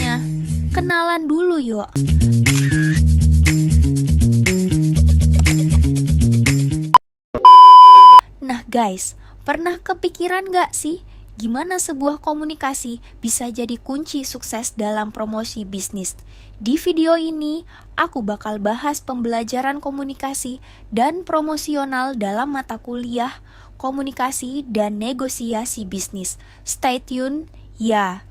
caranya? Kenalan dulu yuk. Nah guys, pernah kepikiran gak sih gimana sebuah komunikasi bisa jadi kunci sukses dalam promosi bisnis? Di video ini, aku bakal bahas pembelajaran komunikasi dan promosional dalam mata kuliah komunikasi dan negosiasi bisnis. Stay tune, ya.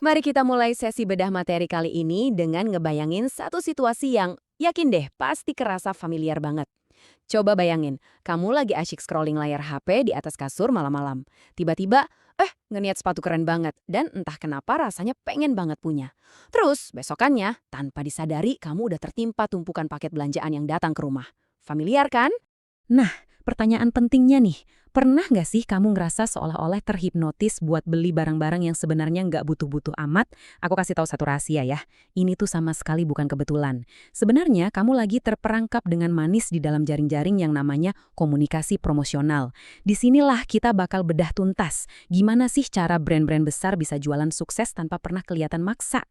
Mari kita mulai sesi bedah materi kali ini dengan ngebayangin satu situasi yang yakin deh pasti kerasa familiar banget. Coba bayangin, kamu lagi asyik scrolling layar HP di atas kasur malam-malam. Tiba-tiba, ngeliat sepatu keren banget dan entah kenapa rasanya pengen banget punya. Terus, besokannya, tanpa disadari kamu udah tertimpa tumpukan paket belanjaan yang datang ke rumah. Familiar kan? Nah, pertanyaan pentingnya nih, pernah nggak sih kamu ngerasa seolah-olah terhipnotis buat beli barang-barang yang sebenarnya nggak butuh-butuh amat? Aku kasih tahu satu rahasia ya, ini tuh sama sekali bukan kebetulan. Sebenarnya kamu lagi terperangkap dengan manis di dalam jaring-jaring yang namanya komunikasi promosional. Disinilah kita bakal bedah tuntas, gimana sih cara brand-brand besar bisa jualan sukses tanpa pernah kelihatan maksa?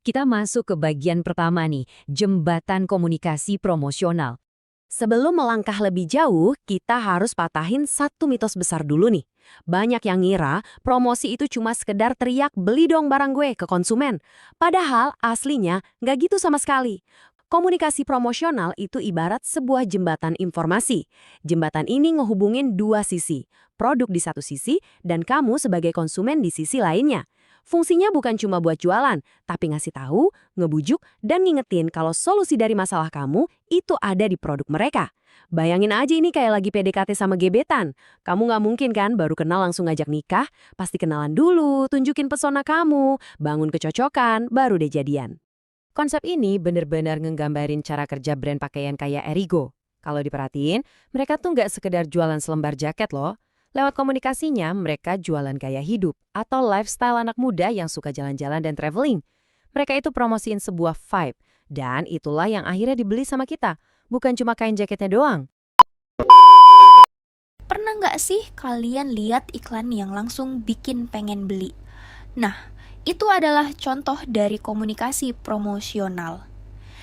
Kita masuk ke bagian pertama nih, jembatan komunikasi promosional. Sebelum melangkah lebih jauh, kita harus patahin satu mitos besar dulu nih. Banyak yang ngira promosi itu cuma sekedar teriak beli dong barang gue ke konsumen. Padahal aslinya nggak gitu sama sekali. Komunikasi promosional itu ibarat sebuah jembatan informasi. Jembatan ini ngehubungin dua sisi, produk di satu sisi dan kamu sebagai konsumen di sisi lainnya. Fungsinya bukan cuma buat jualan, tapi ngasih tahu, ngebujuk, dan ngingetin kalau solusi dari masalah kamu itu ada di produk mereka. Bayangin aja ini kayak lagi PDKT sama gebetan. Kamu nggak mungkin kan baru kenal langsung ngajak nikah, pasti kenalan dulu, tunjukin pesona kamu, bangun kecocokan, baru deh jadian. Konsep ini bener-bener ngegambarin cara kerja brand pakaian kayak Erigo. Kalau diperhatiin, mereka tuh nggak sekedar jualan selembar jaket loh. Lewat komunikasinya, mereka jualan gaya hidup atau lifestyle anak muda yang suka jalan-jalan dan traveling. Mereka itu promosiin sebuah vibe, dan itulah yang akhirnya dibeli sama kita, bukan cuma kain jaketnya doang. Pernah nggak sih kalian lihat iklan yang langsung bikin pengen beli? Nah, itu adalah contoh dari komunikasi promosional.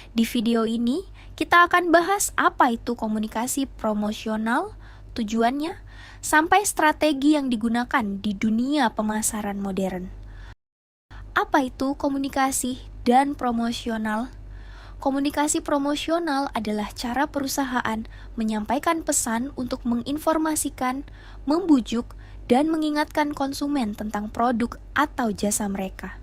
Di video ini, kita akan bahas apa itu komunikasi promosional, tujuannya, sampai strategi yang digunakan di dunia pemasaran modern. Apa itu komunikasi dan promosional? Komunikasi promosional adalah cara perusahaan menyampaikan pesan untuk menginformasikan, membujuk, dan mengingatkan konsumen tentang produk atau jasa mereka.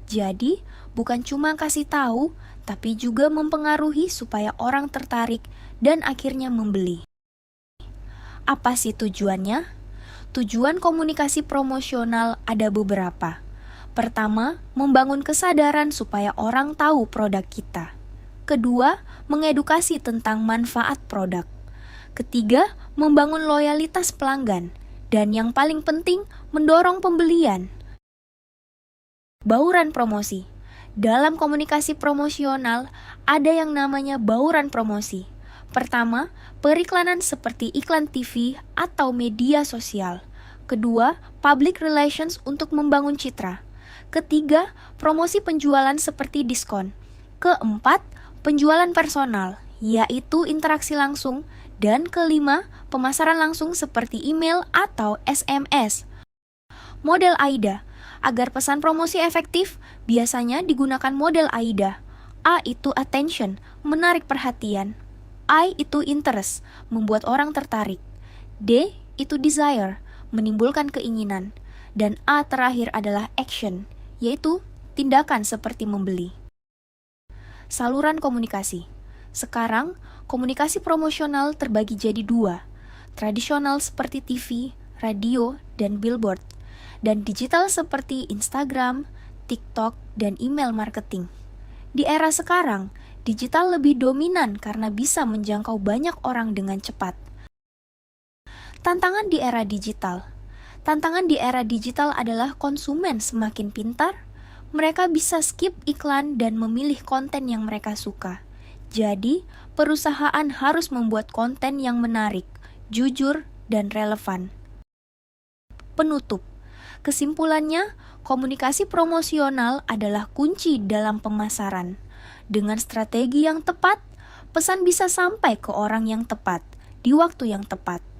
Jadi, bukan cuma kasih tahu, tapi juga mempengaruhi supaya orang tertarik dan akhirnya membeli. Apa sih tujuannya? Tujuan komunikasi promosional ada beberapa. Pertama, membangun kesadaran supaya orang tahu produk kita. Kedua, mengedukasi tentang manfaat produk. Ketiga, membangun loyalitas pelanggan. Dan yang paling penting, mendorong pembelian. Bauran promosi. Dalam komunikasi promosional, ada yang namanya bauran promosi. Pertama, periklanan seperti iklan TV atau media sosial. Kedua, public relations untuk membangun citra. Ketiga, promosi penjualan seperti diskon. Keempat, penjualan personal, yaitu interaksi langsung. Dan kelima, pemasaran langsung seperti email atau SMS. Model AIDA. Agar pesan promosi efektif, biasanya digunakan model AIDA. A itu attention, menarik perhatian. I itu interest, membuat orang tertarik. D itu desire, menimbulkan keinginan. Dan A terakhir adalah action, yaitu tindakan seperti membeli. Saluran komunikasi. Sekarang, komunikasi promosional terbagi jadi dua. Tradisional seperti TV, radio, dan billboard. Dan digital seperti Instagram, TikTok, dan email marketing. Di era sekarang, digital lebih dominan karena bisa menjangkau banyak orang dengan cepat. Tantangan di era digital. Tantangan di era digital adalah konsumen semakin pintar, mereka bisa skip iklan dan memilih konten yang mereka suka. Jadi, perusahaan harus membuat konten yang menarik, jujur, dan relevan. Penutup. Kesimpulannya, komunikasi promosional adalah kunci dalam pemasaran. Dengan strategi yang tepat, pesan bisa sampai ke orang yang tepat, di waktu yang tepat.